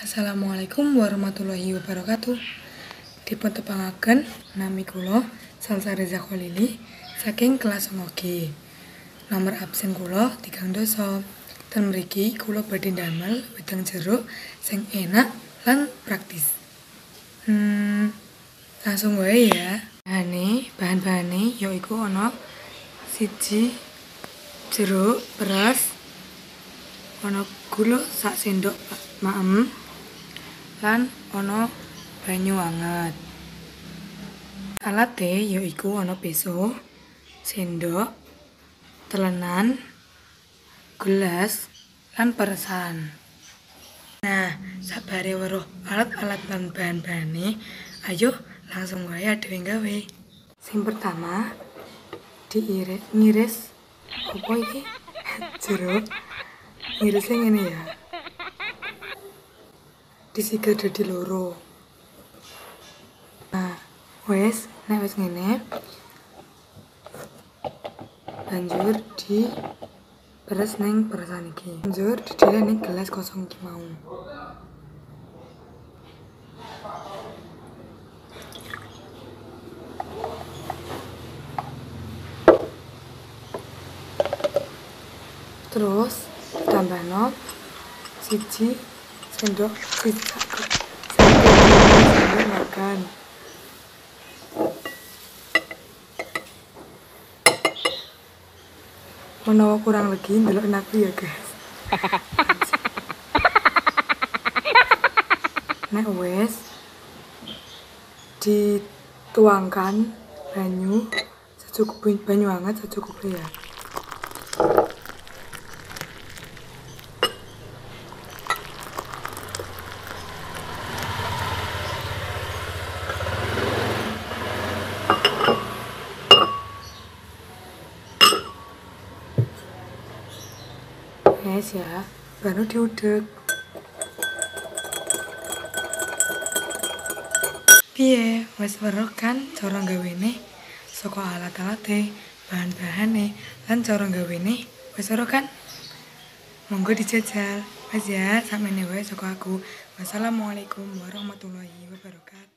Assalamualaikum warahmatullahi wabarakatuh. Dipun tepangaken nami kula Salsa Reza Kholili saking kelas 9G. Nomor absen kula 3 doso. Dan mriki kula badhe ndamel wedang jeruk sing enak lan praktis. Langsung wae ya. Bahan-bahane yaiku ana siji jeruk beras, ana gula sak sendok maem, lan ana banyu anget. Alate yaiku ana peso, sendok, telenan, gelas, lan peresan. Nah, sabare weruh alat-alat lan bahan-bahane, ayo langsung wae dhewe gawe. Sing pertama, ngiris apa iki? Jeruk. Ngirisnya ngene ya. Disigar dadi loro. Nah, wis ngene. Banjur di peres neng peresan iki. Banjur didele ning gelas kosong iki mau. Terus tambahno siji sendok makan. Menawa kurang lagi ndelok anakku ya guys. Nek wis dituangkan banyu hangat secukupnya ya. Guys ya, baru diudek. Piye, wis weruh kan cara gawene saka alat-alate, bahan-bahane, lan cara gawene wis weruh kan? Monggo dijajal. Wis ya, sakmene wae saka aku. Wassalamualaikum warahmatullahi wabarakatuh.